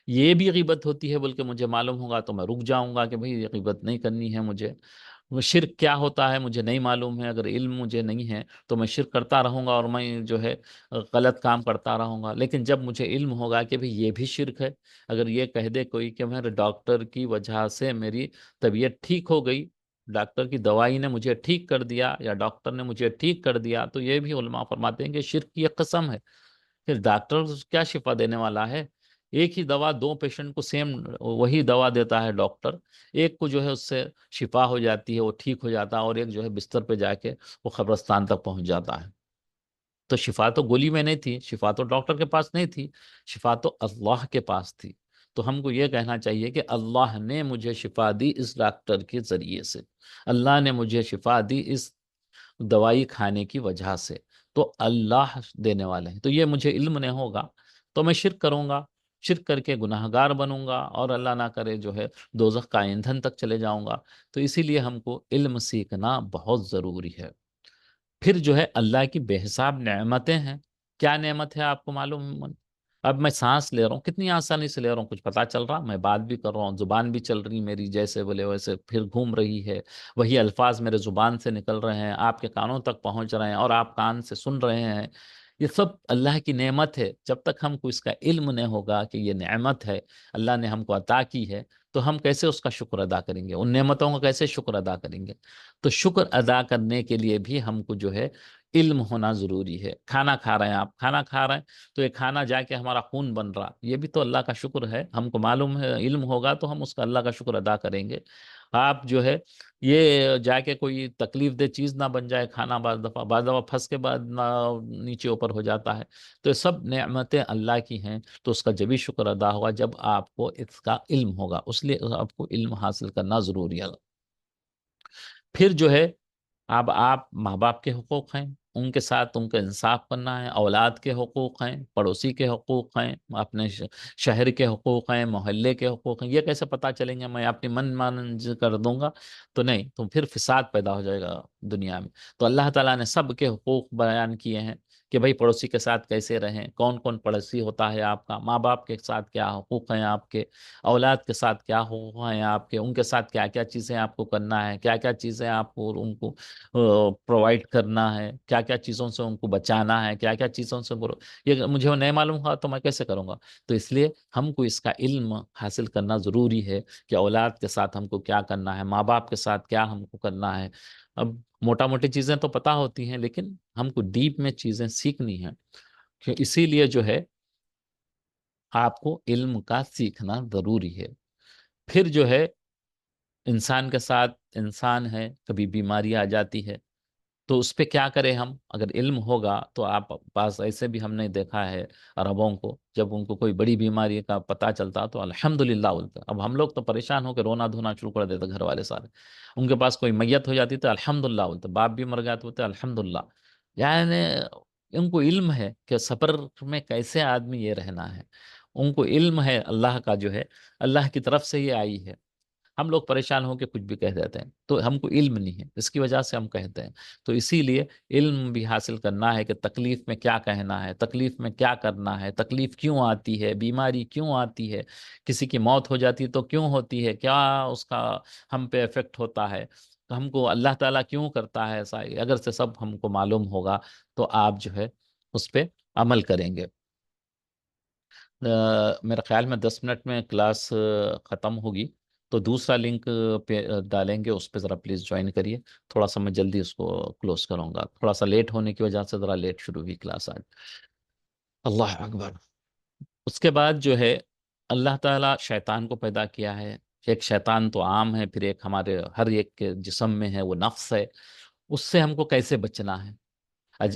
یہ بھی غیبت ہوتی ہے بلکہ مجھے معلوم ہوگا تو میں رک جاؤں گا کہ بھئی یہ غیبت نہیں کرنی ہے مجھے. وہ شرک کیا ہوتا ہے مجھے نہیں معلوم ہے، اگر علم مجھے نہیں ہے تو میں شرک کرتا رہوں گا اور میں جو ہے غلط کام کرتا رہوں گا. لیکن جب مجھے علم ہوگا کہ بھئی یہ بھی شرک ہے، اگر یہ کہہ دے کوئی کہ میرے ڈاکٹر کی وجہ سے میری طبیعت ٹھیک ہو گئی، ڈاکٹر کی دوائی نے مجھے ٹھیک کر دیا یا ڈاکٹر نے مجھے ٹھیک کر دیا، تو یہ بھی علماء فرماتے ہیں کہ شرک کی ایک قسم ہے. پھر ڈاکٹر کیا شفا دینے والا ہے؟ ایک ہی دوا دو پیشنٹ کو سیم وہی دوا دیتا ہے ڈاکٹر، ایک کو جو ہے اس سے شفا ہو جاتی ہے، وہ ٹھیک ہو جاتا ہے، اور ایک جو ہے بستر پہ جا کے وہ قبرستان تک پہنچ جاتا ہے. تو شفا تو گولی میں نہیں تھی، شفا تو ڈاکٹر کے پاس نہیں تھی، شفا تو اللہ کے پاس تھی. تو ہم کو یہ کہنا چاہیے کہ اللہ نے مجھے شفا دی اس ڈاکٹر کے ذریعے سے، اللہ نے مجھے شفا دی اس دوائی کھانے کی وجہ سے، تو اللہ دینے والے ہیں. تو یہ مجھے علم نہیں ہوگا تو میں شرک کروں گا، شرک کر کے گناہ گار بنوں گا اور اللہ نہ کرے جو ہے دوزخ کا ایندھن تک چلے جاؤں گا. تو اسی لیے ہم کو علم سیکھنا بہت ضروری ہے. پھر جو ہے اللہ کی بے حساب نعمتیں ہیں. کیا نعمت ہے آپ کو معلوم؟ اب میں سانس لے رہا ہوں، کتنی آسانی سے لے رہا ہوں، کچھ پتا چل رہا، میں بات بھی کر رہا ہوں، زبان بھی چل رہی میری جیسے بولے ویسے پھر گھوم رہی ہے، وہی الفاظ میرے زبان سے نکل رہے ہیں، آپ کے کانوں تک پہنچ رہے ہیں اور آپ کان سے سن رہے ہیں. یہ سب اللہ کی نعمت ہے. جب تک ہم کو اس کا علم نہیں ہوگا کہ یہ نعمت ہے، اللہ نے ہم کو عطا کی ہے، تو ہم کیسے اس کا شکر ادا کریں گے، ان نعمتوں کا کیسے شکر ادا کریں گے؟ تو شکر ادا کرنے کے لیے بھی ہم کو جو ہے علم ہونا ضروری ہے. کھانا کھا رہے ہیں آپ، کھانا کھا رہے ہیں تو یہ کھانا جا کے ہمارا خون بن رہا، یہ بھی تو اللہ کا شکر ہے. ہم کو معلوم ہے، علم ہوگا تو ہم اس کا اللہ کا شکر ادا کریں گے. آپ جو ہے یہ جا کے کوئی تکلیف دہ چیز نہ بن جائے کھانا، بعض دفعہ پھنس کے بعد نیچے اوپر ہو جاتا ہے. تو یہ سب نعمتیں اللہ کی ہیں، تو اس کا جبھی شکر ادا ہوگا جب آپ کو اس کا علم ہوگا. اس لیے آپ کو علم حاصل کرنا ضروری ہے. پھر جو ہے اب آپ ماں باپ کے حقوق ہیں، ان کے ساتھ ان کا انصاف کرنا ہے. اولاد کے حقوق ہیں، پڑوسی کے حقوق ہیں، اپنے شہر کے حقوق ہیں، محلے کے حقوق ہیں. یہ کیسے پتہ چلیں گے؟ میں اپنی من مانج کر دوں گا تو نہیں، تو پھر فساد پیدا ہو جائے گا دنیا میں. تو اللہ تعالیٰ نے سب کے حقوق بیان کیے ہیں کہ بھائی پڑوسی کے ساتھ کیسے رہیں، کون کون پڑوسی ہوتا ہے آپ کا، ماں باپ کے ساتھ کیا حقوق ہیں آپ کے، اولاد کے ساتھ کیا حقوق ہیں آپ کے، ان کے ساتھ کیا کیا چیزیں آپ کو کرنا ہے، کیا کیا چیزیں آپ کو ان کو پرووائڈ کرنا ہے، کیا کیا چیزوں سے ان کو بچانا ہے، کیا کیا چیزوں سے یہ مجھے نہیں معلوم ہوا تو میں کیسے کروں گا؟ تو اس لیے ہم کو اس کا علم حاصل کرنا ضروری ہے کہ اولاد کے ساتھ ہم کو کیا کرنا ہے، ماں باپ کے ساتھ کیا ہم کو کرنا ہے. اب موٹا موٹی چیزیں تو پتہ ہوتی ہیں لیکن ہم کو ڈیپ میں چیزیں سیکھنی ہیں. کہ اسی لیے جو ہے آپ کو علم کا سیکھنا ضروری ہے. پھر جو ہے انسان کے ساتھ انسان ہے، کبھی بیماری آ جاتی ہے تو اس پہ کیا کریں ہم؟ اگر علم ہوگا تو آپ پاس ایسے بھی ہم نے دیکھا ہے عربوں کو، جب ان کو کوئی بڑی بیماری کا پتہ چلتا تو الحمدللہ بولتے. اب ہم لوگ تو پریشان ہو کے رونا دھونا شروع کر دیتے گھر والے سارے. ان کے پاس کوئی میت ہو جاتی تو الحمدللہ بولتے، باپ بھی مر گیا تو بولتے الحمدللہ. یعنی ان کو علم ہے کہ صبر میں کیسے آدمی یہ رہنا ہے. ان کو علم ہے اللہ کا، جو ہے اللہ کی طرف سے یہ آئی ہے. ہم لوگ پریشان ہو کے کچھ بھی کہہ دیتے ہیں تو ہم کو علم نہیں ہے، اس کی وجہ سے ہم کہتے ہیں. تو اسی لیے علم بھی حاصل کرنا ہے کہ تکلیف میں کیا کہنا ہے، تکلیف میں کیا کرنا ہے، تکلیف کیوں آتی ہے، بیماری کیوں آتی ہے، کسی کی موت ہو جاتی ہے تو کیوں ہوتی ہے، کیا اس کا ہم پہ افیکٹ ہوتا ہے، تو ہم کو اللہ تعالیٰ کیوں کرتا ہے ایسا. اگر سے سب ہم کو معلوم ہوگا تو آپ جو ہے اس پہ عمل کریں گے. میرا خیال میں 10 منٹ میں کلاس ختم ہوگی، تو دوسرا لنک پہ ڈالیں گے، اس پہ ذرا پلیز جوائن کریے۔ تھوڑا سا میں جلدی اس کو کلوز کروں گا، تھوڑا سا لیٹ ہونے کی وجہ سے ذرا لیٹ شروع ہوئی کلاس آج۔ اللہ اکبر۔ اس کے بعد جو ہے اللہ تعالیٰ شیطان کو پیدا کیا ہے۔ ایک شیطان تو عام ہے، پھر ایک ہمارے ہر ایک کے جسم میں ہے، وہ نفس ہے۔ اس سے ہم کو کیسے بچنا ہے؟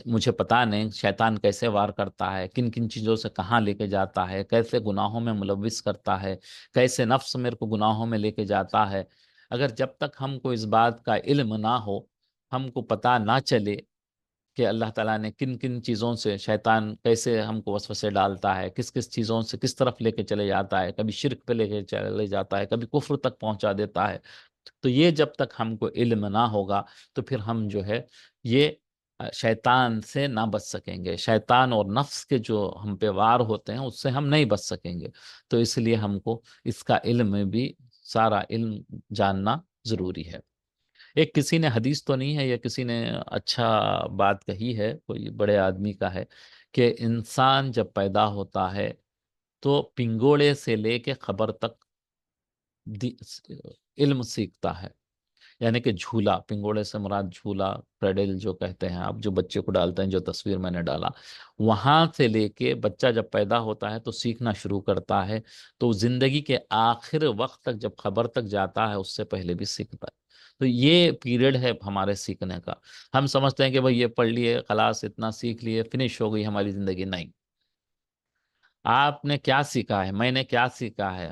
مجھے پتا نہیں شیطان کیسے وار کرتا ہے، کن کن چیزوں سے کہاں لے کے جاتا ہے، کیسے گناہوں میں ملوث کرتا ہے، کیسے نفس میرے کو گناہوں میں لے کے جاتا ہے۔ اگر جب تک ہم کو اس بات کا علم نہ ہو، ہم کو پتا نہ چلے کہ اللہ تعالیٰ نے کن کن چیزوں سے، شیطان کیسے ہم کو وسوسے ڈالتا ہے، کس کس چیزوں سے کس طرف لے کے چلے جاتا ہے، کبھی شرک پہ لے کے چلے جاتا ہے، کبھی کفر تک پہنچا دیتا ہے، تو یہ جب تک ہم کو علم نہ ہوگا تو پھر ہم جو ہے یہ شیطان سے نہ بچ سکیں گے۔ شیطان اور نفس کے جو ہم پہ وار ہوتے ہیں اس سے ہم نہیں بچ سکیں گے، تو اس لیے ہم کو اس کا علم بھی، سارا علم جاننا ضروری ہے۔ ایک کسی نے حدیث تو نہیں ہے، یا کسی نے اچھا بات کہی ہے، کوئی بڑے آدمی کا ہے، کہ انسان جب پیدا ہوتا ہے تو پنگوڑے سے لے کے قبر تک دی- علم سیکھتا ہے۔ یعنی کہ جھولا، پنگوڑے سے مراد جھولا، کریڈل جو کہتے ہیں آپ، جو بچے کو ڈالتے ہیں، جو تصویر میں نے ڈالا، وہاں سے لے کے بچہ جب پیدا ہوتا ہے تو سیکھنا شروع کرتا ہے، تو زندگی کے آخر وقت تک جب خبر تک جاتا ہے اس سے پہلے بھی سیکھتا ہے۔ تو یہ پیریڈ ہے ہمارے سیکھنے کا۔ ہم سمجھتے ہیں کہ بھئی یہ پڑھ لیے خلاص، اتنا سیکھ لیے، فنش ہو گئی ہماری زندگی۔ نہیں، آپ نے کیا سیکھا ہے، میں نے کیا سیکھا ہے؟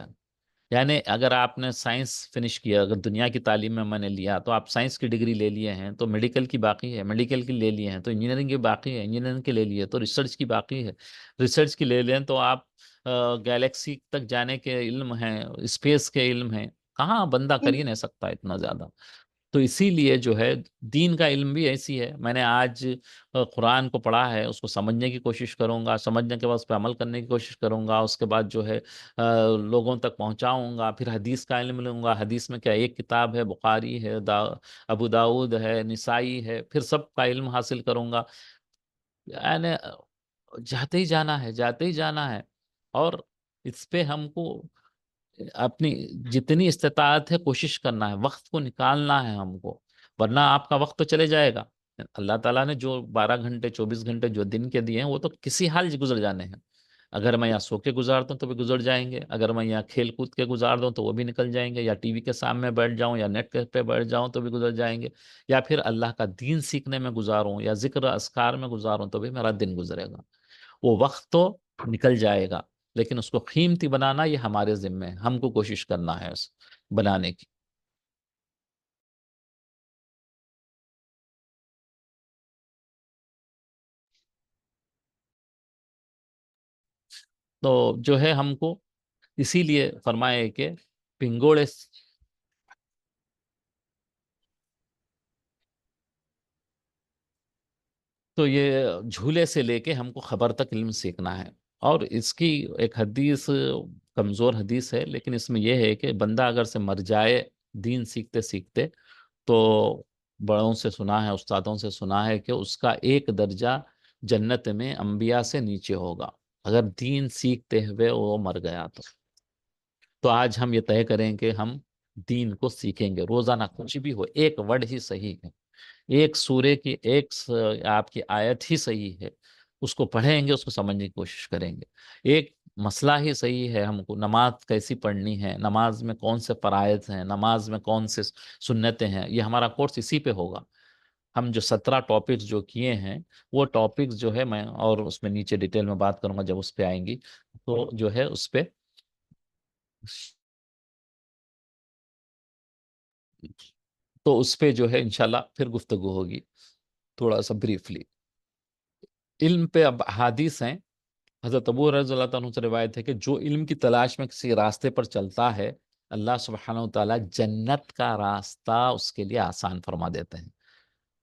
یعنی اگر آپ نے سائنس فنش کیا، اگر دنیا کی تعلیم میں نے لیا تو آپ سائنس کی ڈگری لے لیے ہیں تو میڈیکل کی باقی ہے، میڈیکل کی لے لیے ہیں تو انجینئرنگ کی باقی ہے، انجینئرنگ کی لے لیے تو ریسرچ کی باقی ہے، ریسرچ کی لے لیں تو آپ گیلیکسی تک جانے کے علم ہیں، اسپیس کے علم ہیں، کہاں بندہ کر ہی نہیں سکتا اتنا زیادہ۔ تو اسی لیے جو ہے دین کا علم بھی ایسی ہے۔ میں نے آج قرآن کو پڑھا ہے، اس کو سمجھنے کی کوشش کروں گا، سمجھنے کے بعد اس پہ عمل کرنے کی کوشش کروں گا، اس کے بعد جو ہے لوگوں تک پہنچاؤں گا، پھر حدیث کا علم لوں گا۔ حدیث میں کیا ایک کتاب ہے، بخاری ہے، ابو داؤد ہے، نسائی ہے، پھر سب کا علم حاصل کروں گا۔ یعنی جاتے ہی جانا ہے، جاتے ہی جانا ہے، اور اس پہ ہم کو اپنی جتنی استطاعت ہے کوشش کرنا ہے، وقت کو نکالنا ہے ہم کو، ورنہ آپ کا وقت تو چلے جائے گا۔ اللہ تعالیٰ نے جو 12 گھنٹے 24 گھنٹے جو دن کے دیے ہیں وہ تو کسی حال گزر جانے ہیں۔ اگر میں یہاں سو کے گزارتا ہوں تو بھی گزر جائیں گے، اگر میں یہاں کھیل کود کے گزار دوں تو وہ بھی نکل جائیں گے، یا ٹی وی کے سامنے بیٹھ جاؤں یا نیٹ پہ بیٹھ جاؤں تو بھی گزر جائیں گے، یا پھر اللہ کا دین سیکھنے میں گزاروں یا ذکر اذکار میں گزاروں تو بھی میرا دن گزرے گا۔ وہ وقت تو نکل جائے گا، لیکن اس کو قیمتی بنانا یہ ہمارے ذمے ہے، ہم کو کوشش کرنا ہے اس بنانے کی۔ تو جو ہے ہم کو اسی لیے فرمائے کہ پنگوڑے، تو یہ جھولے سے لے کے ہم کو خبر تک علم سیکھنا ہے۔ اور اس کی ایک حدیث، کمزور حدیث ہے، لیکن اس میں یہ ہے کہ بندہ اگر سے مر جائے دین سیکھتے سیکھتے، تو بڑوں سے سنا ہے، استادوں سے سنا ہے کہ اس کا ایک درجہ جنت میں انبیاء سے نیچے ہوگا، اگر دین سیکھتے ہوئے وہ مر گیا تو آج ہم یہ طے کریں کہ ہم دین کو سیکھیں گے روزانہ، کچھ بھی ہو، ایک ورڈ ہی صحیح ہے، ایک سورے کی ایک آپ کی آیت ہی صحیح ہے، اس کو پڑھیں گے، اس کو سمجھنے کی کوشش کریں گے۔ ایک مسئلہ ہی صحیح ہے، ہم کو نماز کیسی پڑھنی ہے، نماز میں کون سے فرائض ہیں، نماز میں کون سے سنتیں ہیں، یہ ہمارا کورس اسی پہ ہوگا۔ ہم جو 17 ٹاپکس جو کیے ہیں، وہ ٹاپکس جو ہے میں اور اس میں نیچے ڈیٹیل میں بات کروں گا جب اس پہ آئیں گی، تو جو ہے اس پہ تو اس پہ جو ہے انشاءاللہ پھر گفتگو ہوگی، تھوڑا سا بریفلی۔ علم پہ اب حدیث ہیں، حضرت ابو رضی اللہ تعالیٰ عنہ سے روایت ہے کہ جو علم کی تلاش میں کسی راستے پر چلتا ہے، اللہ سبحانہ وتعالیٰ جنت کا راستہ اس کے لیے آسان فرما دیتے ہیں۔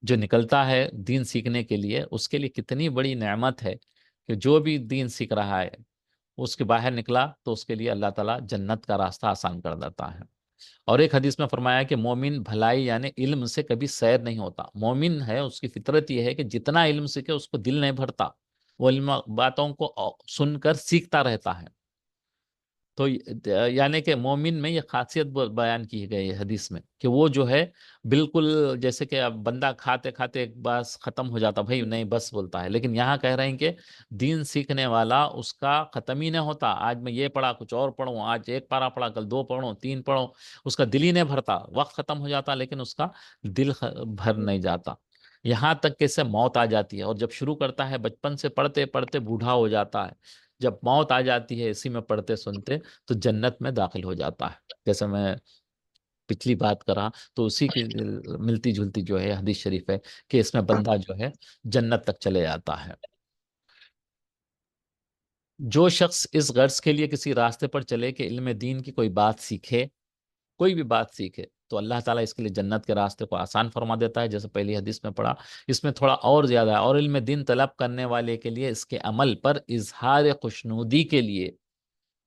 جو نکلتا ہے دین سیکھنے کے لیے، اس کے لیے کتنی بڑی نعمت ہے کہ جو بھی دین سیکھ رہا ہے، اس کے باہر نکلا تو اس کے لیے اللہ تعالیٰ جنت کا راستہ آسان کر دیتا ہے۔ اور ایک حدیث میں فرمایا کہ مومن بھلائی یعنی علم سے کبھی سیر نہیں ہوتا۔ مومن ہے، اس کی فطرت یہ ہے کہ جتنا علم سیکھے اس کو دل نہیں بھرتا، وہ علم باتوں کو سن کر سیکھتا رہتا ہے۔ تو یعنی کہ مومن میں یہ خاصیت بیان کی گئی ہے حدیث میں کہ وہ جو ہے بالکل جیسے کہ اب بندہ کھاتے کھاتے ایک بس ختم ہو جاتا بھائی نہیں بس بولتا ہے، لیکن یہاں کہہ رہے ہیں کہ دین سیکھنے والا اس کا ختم ہی نہیں ہوتا، آج میں یہ پڑھا کچھ اور پڑھوں، آج ایک پارا پڑھا کل دو پڑھوں تین پڑھوں، اس کا دل ہی نہیں بھرتا، وقت ختم ہو جاتا لیکن اس کا دل بھر نہیں جاتا، یہاں تک کہ اس سے موت آ جاتی ہے، اور جب شروع کرتا ہے بچپن سے پڑھتے پڑھتے بوڑھا ہو جاتا ہے، جب موت آ جاتی ہے اسی میں پڑھتے سنتے تو جنت میں داخل ہو جاتا ہے، جیسے میں پچھلی بات کرا تو اسی کی ملتی جلتی جو ہے حدیث شریف ہے کہ اس میں بندہ جو ہے جنت تک چلے جاتا ہے۔ جو شخص اس غرض کے لیے کسی راستے پر چلے کہ علم دین کی کوئی بات سیکھے، کوئی بھی بات سیکھے، تو اللہ تعالیٰ اس کے لیے جنت کے راستے کو آسان فرما دیتا ہے، جیسے پہلی حدیث میں پڑھا، اس میں تھوڑا اور زیادہ ہے، اور علم دین طلب کرنے والے کے لیے اس کے عمل پر اظہار خوشنودی کے لیے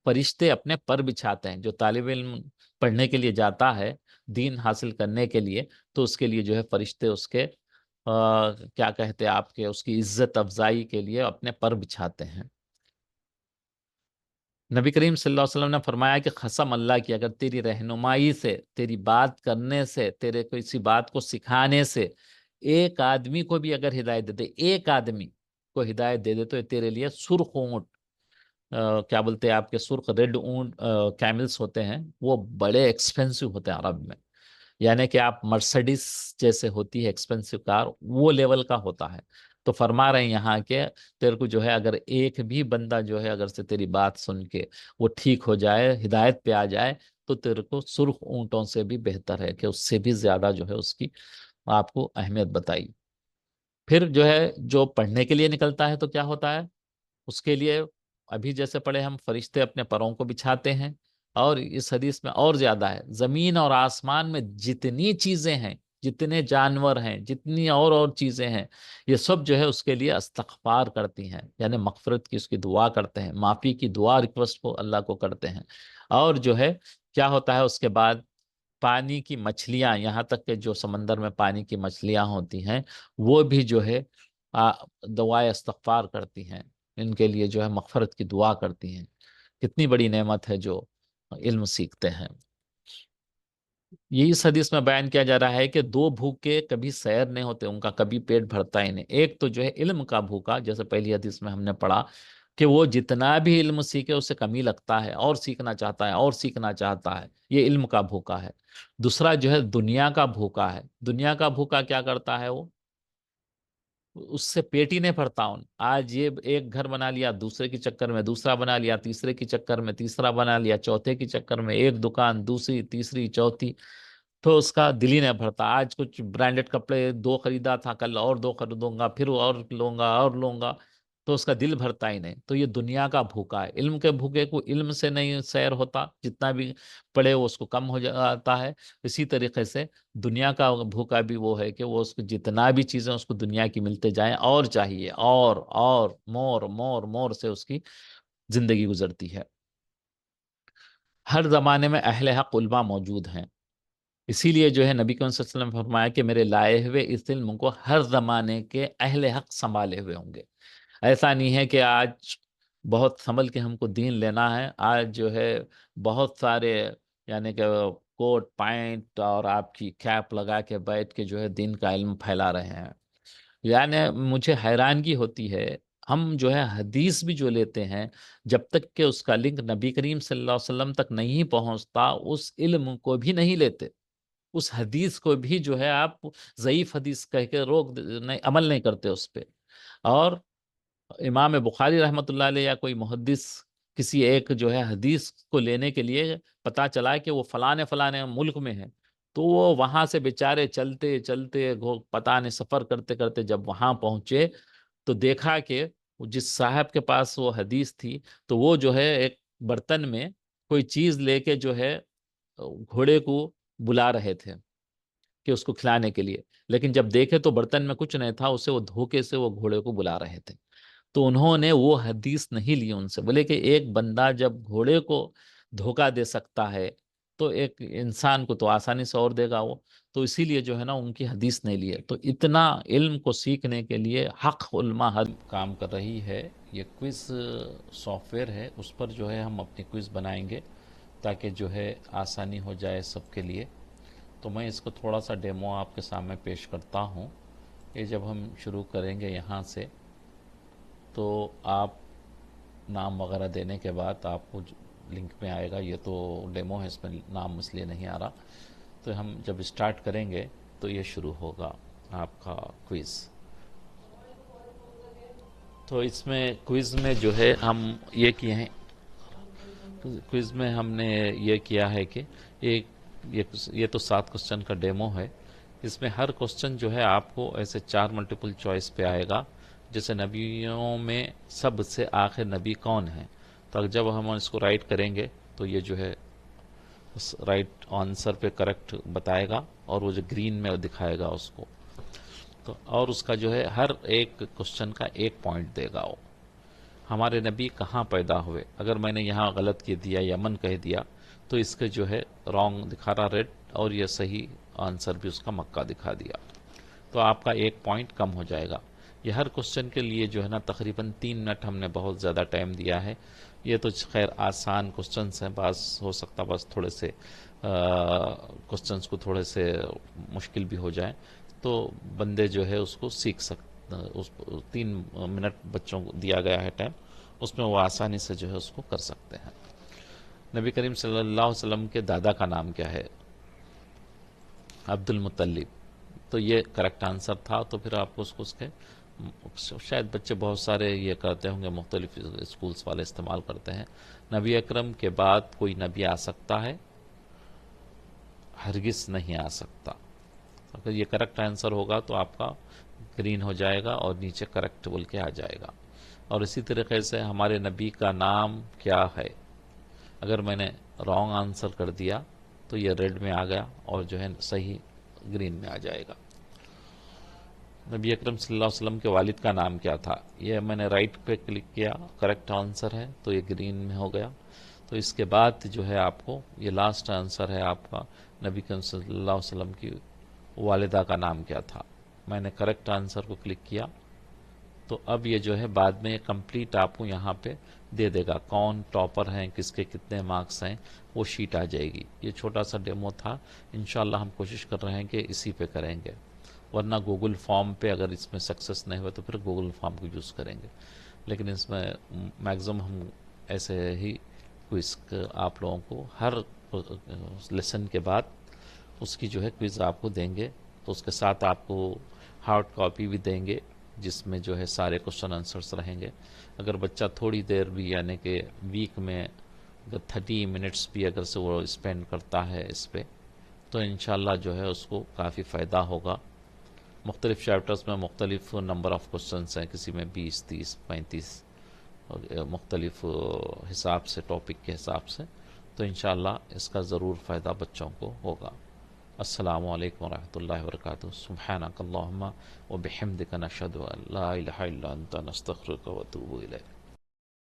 فرشتے اپنے پر بچھاتے ہیں، جو طالب علم پڑھنے کے لیے جاتا ہے دین حاصل کرنے کے لیے، تو اس کے لیے جو ہے فرشتے اس کے کیا کہتے ہیں آپ کے اس کی عزت افزائی کے لیے اپنے پر بچھاتے ہیں۔ نبی کریم صلی اللہ علیہ وسلم نے فرمایا کہ قسم اللہ کی، اگر تیری رہنمائی سے، تیری بات کرنے سے، تیرے کسی بات کو سکھانے سے ایک آدمی کو بھی اگر ہدایت دے دے، ایک آدمی کو ہدایت دے دے تو یہ تیرے لیے سرخ اونٹ، کیا بولتے ہیں آپ کے سرخ ریڈ اونٹ کیملز ہوتے ہیں، وہ بڑے ایکسپینسو ہوتے ہیں عرب میں، یعنی کہ آپ مرسڈیز جیسے ہوتی ہے ایکسپینسو کار وہ لیول کا ہوتا ہے، تو فرما رہے ہیں یہاں کہ تیرے کو جو ہے اگر ایک بھی بندہ جو ہے اگر سے تیری بات سن کے وہ ٹھیک ہو جائے، ہدایت پہ آ جائے، تو تیرے کو سرخ اونٹوں سے بھی بہتر ہے کہ اس سے بھی زیادہ جو ہے اس کی آپ کو اہمیت بتائی۔ پھر جو ہے جو پڑھنے کے لیے نکلتا ہے تو کیا ہوتا ہے اس کے لیے، ابھی جیسے پڑھے ہم فرشتے اپنے پروں کو بچھاتے ہیں، اور اس حدیث میں اور زیادہ ہے، زمین اور آسمان میں جتنی چیزیں ہیں، جتنے جانور ہیں، جتنی اور چیزیں ہیں، یہ سب جو ہے اس کے لیے استغفار کرتی ہیں، یعنی مغفرت کی اس کی دعا کرتے ہیں، معافی کی دعا ریکویسٹ کو اللہ کو کرتے ہیں، اور جو ہے کیا ہوتا ہے اس کے بعد پانی کی مچھلیاں، یہاں تک کہ جو سمندر میں پانی کی مچھلیاں ہوتی ہیں وہ بھی جو ہے دعائے استغفار کرتی ہیں، ان کے لیے جو ہے مغفرت کی دعا کرتی ہیں، کتنی بڑی نعمت ہے جو علم سیکھتے ہیں۔ یہ اس حدیث میں بیان کیا جا رہا ہے کہ دو بھوکے کبھی سیر نہیں ہوتے، ان کا کبھی پیٹ بھرتا ہی نہیں، ایک تو جو ہے علم کا بھوکا، جیسے پہلی حدیث میں ہم نے پڑھا کہ وہ جتنا بھی علم سیکھے اسے کمی لگتا ہے، اور سیکھنا چاہتا ہے اور سیکھنا چاہتا ہے، یہ علم کا بھوکا ہے۔ دوسرا جو ہے دنیا کا بھوکا ہے، دنیا کا بھوکا کیا کرتا ہے وہ اس سے پیٹ ہی نہیں بھرتا، آج یہ ایک گھر بنا لیا، دوسرے کے چکر میں دوسرا بنا لیا، تیسرے کے چکر میں تیسرا بنا لیا، چوتھے کے چکر میں ایک دکان، دوسری تیسری چوتھی، تو اس کا دل ہی نہیں بھرتا، آج کچھ برانڈڈ کپڑے دو خریدا تھا، کل اور دو خریدوں گا، پھر اور لوں گا اور لوں گا، تو اس کا دل بھرتا ہی نہیں، تو یہ دنیا کا بھوکا ہے۔ علم کے بھوکے کو علم سے نہیں سیر ہوتا، جتنا بھی پڑھے وہ اس کو کم ہو جاتا ہے، اسی طریقے سے دنیا کا بھوکا بھی وہ ہے کہ وہ اس کو جتنا بھی چیزیں اس کو دنیا کی ملتے جائیں اور چاہیے، اور مور مور مور سے اس کی زندگی گزرتی ہے۔ ہر زمانے میں اہل حق علماء موجود ہیں، اسی لیے جو ہے نبی کریم صلی اللہ علیہ وسلم نے فرمایا کہ میرے لائے ہوئے اس علم کو ہر زمانے کے اہل حق سنبھالے ہوئے ہوں گے، ایسا نہیں ہے کہ آج بہت سنبھل کے ہم کو دین لینا ہے، آج جو ہے بہت سارے یعنی کہ کوٹ پینٹ اور آپ کی کیپ لگا کے بیٹھ کے جو ہے دین کا علم پھیلا رہے ہیں، یعنی مجھے حیرانگی ہوتی ہے، ہم جو ہے حدیث بھی جو لیتے ہیں جب تک کہ اس کا لنک نبی کریم صلی اللہ علیہ وسلم تک نہیں پہنچتا اس علم کو بھی نہیں لیتے، اس حدیث کو بھی جو ہے آپ ضعیف حدیث کہہ کے نہیں عمل نہیں کرتے اس پہ، اور امام بخاری رحمۃ اللہ علیہ یا کوئی محدث کسی ایک جو ہے حدیث کو لینے کے لیے پتا چلا کہ وہ فلانے فلانے ملک میں ہے، تو وہ وہاں سے بیچارے چلتے چلتے پتہ نہیں سفر کرتے کرتے جب وہاں پہنچے تو دیکھا کہ جس صاحب کے پاس وہ حدیث تھی تو وہ جو ہے ایک برتن میں کوئی چیز لے کے جو ہے گھوڑے کو بلا رہے تھے کہ اس کو کھلانے کے لیے، لیکن جب دیکھے تو برتن میں کچھ نہیں تھا، اسے وہ دھوکے سے وہ گھوڑے کو بلا رہے تھے، تو انہوں نے وہ حدیث نہیں لی ان سے، بولے کہ ایک بندہ جب گھوڑے کو دھوکہ دے سکتا ہے تو ایک انسان کو تو آسانی سے اور دے گا وہ، تو اسی لیے جو ہے نا ان کی حدیث نہیں لی ہے۔ تو اتنا علم کو سیکھنے کے لیے حق علماء حد کام کر رہی ہے۔ یہ کوئز سافٹ ویئر ہے، اس پر جو ہے ہم اپنی کوئز بنائیں گے تاکہ جو ہے آسانی ہو جائے سب کے لیے۔ تو میں اس کو تھوڑا سا ڈیمو آپ کے سامنے پیش کرتا ہوں۔ یہ جب ہم شروع کریں گے یہاں سے، تو آپ نام وغیرہ دینے کے بعد آپ کو لنک میں آئے گا۔ یہ تو ڈیمو ہے، اس میں نام اس لیے نہیں آ رہا۔ تو ہم جب اسٹارٹ کریں گے تو یہ شروع ہوگا آپ کا کوئز۔ تو اس میں کوئز میں جو ہے ہم یہ کیے ہیں، کوئز میں ہم نے یہ کیا ہے کہ یہ تو 7 کوسچن کا ڈیمو ہے۔ اس میں ہر کوسچن جو ہے آپ کو ایسے 4 ملٹیپل چوائس پہ آئے گا، جیسے نبیوں میں سب سے آخر نبی کون ہے۔ تو جب ہم اس کو رائٹ کریں گے تو یہ جو ہے رائٹ آنسر پہ کریکٹ بتائے گا، اور وہ جو گرین میں دکھائے گا اس کو۔ تو اور اس کا جو ہے ہر ایک کوسچن کا 1 پوائنٹ دے گا وہ۔ ہمارے نبی کہاں پیدا ہوئے، اگر میں نے یہاں غلط کہہ دیا، یمن کہہ دیا، تو اس کے جو ہے رانگ دکھا رہا ریڈ، اور یہ صحیح آنسر بھی اس کا مکہ دکھا دیا، تو آپ کا 1 پوائنٹ کم ہو جائے گا۔ یہ ہر کوسچن کے لیے جو ہے نا تقریباً 3 منٹ ہم نے بہت زیادہ ٹائم دیا ہے۔ یہ تو خیر آسان کوسچنس ہیں، بعض ہو سکتا بس تھوڑے سے کوسچنس کو تھوڑے سے مشکل بھی ہو جائیں، تو بندے جو ہے اس کو سیکھ سکتے۔ 3 منٹ بچوں کو دیا گیا ہے ٹائم، اس میں وہ آسانی سے جو ہے اس کو کر سکتے ہیں۔ نبی کریم صلی اللہ علیہ وسلم کے دادا کا نام کیا ہے؟ عبد المطلب۔ تو یہ کریکٹ آنسر تھا۔ تو پھر آپ کو اس کے شاید بچے بہت سارے یہ کرتے ہوں گے، مختلف اسکولس والے استعمال کرتے ہیں، نبی اکرم کے بعد کوئی نبی آ سکتا ہے؟ ہرگز نہیں آ سکتا۔ اگر یہ کریکٹ آنسر ہوگا تو آپ کا گرین ہو جائے گا اور نیچے کریکٹ بول کے آ جائے گا۔ اور اسی طریقے سے ہمارے نبی کا نام کیا ہے، اگر میں نے رانگ آنسر کر دیا تو یہ ریڈ میں آ گیا، اور جو ہے صحیح گرین میں آ جائے گا۔ نبی اکرم صلی اللہ علیہ وسلم کے والد کا نام کیا تھا، یہ میں نے رائٹ پہ کلک کیا، کریکٹ آنسر ہے تو یہ گرین میں ہو گیا۔ تو اس کے بعد جو ہے آپ کو یہ لاسٹ آنسر ہے آپ کا، نبی اکرم صلی اللہ علیہ وسلم کی والدہ کا نام کیا تھا، میں نے کریکٹ آنسر کو کلک کیا۔ تو اب یہ جو ہے بعد میں کمپلیٹ آپ کو یہاں پہ دے دے گا، کون ٹاپر ہیں، کس کے کتنے مارکس ہیں، وہ شیٹ آ جائے گی۔ یہ چھوٹا سا ڈیمو تھا، انشاءاللہ ہم کوشش کر رہے ہیں کہ اسی پہ کریں گے، ورنہ گوگل فارم پہ اگر اس میں سکسیس نہیں ہوئے تو پھر گوگل فارم کو یوز کریں گے، لیکن اس میں میکزم ہم ایسے ہی کوئز آپ لوگوں کو ہر لیسن کے بعد اس کی جو ہے کوئز آپ کو دیں گے۔ تو اس کے ساتھ آپ کو ہارڈ کاپی بھی دیں گے، جس میں جو ہے سارے کوشچن آنسرس رہیں گے۔ اگر بچہ تھوڑی دیر بھی، یعنی کہ ویک میں اگر 30 منٹس بھی اگر سے وہ اسپینڈ کرتا ہے اس پہ، تو انشاءاللہ جو ہے اس کو کافی فائدہ ہوگا۔ مختلف چیپٹرز میں مختلف نمبر آف کوسچنس ہیں، کسی میں 20، 30، 35، مختلف حساب سے، ٹاپک کے حساب سے، تو انشاءاللہ اس کا ضرور فائدہ بچوں کو ہوگا۔ السلام علیکم ورحمۃ اللہ وبرکاتہ۔ سبحانک اللہم وبحمدک، نشہد ان لا الہ الا انت، نستغفرک ونتوب الیک۔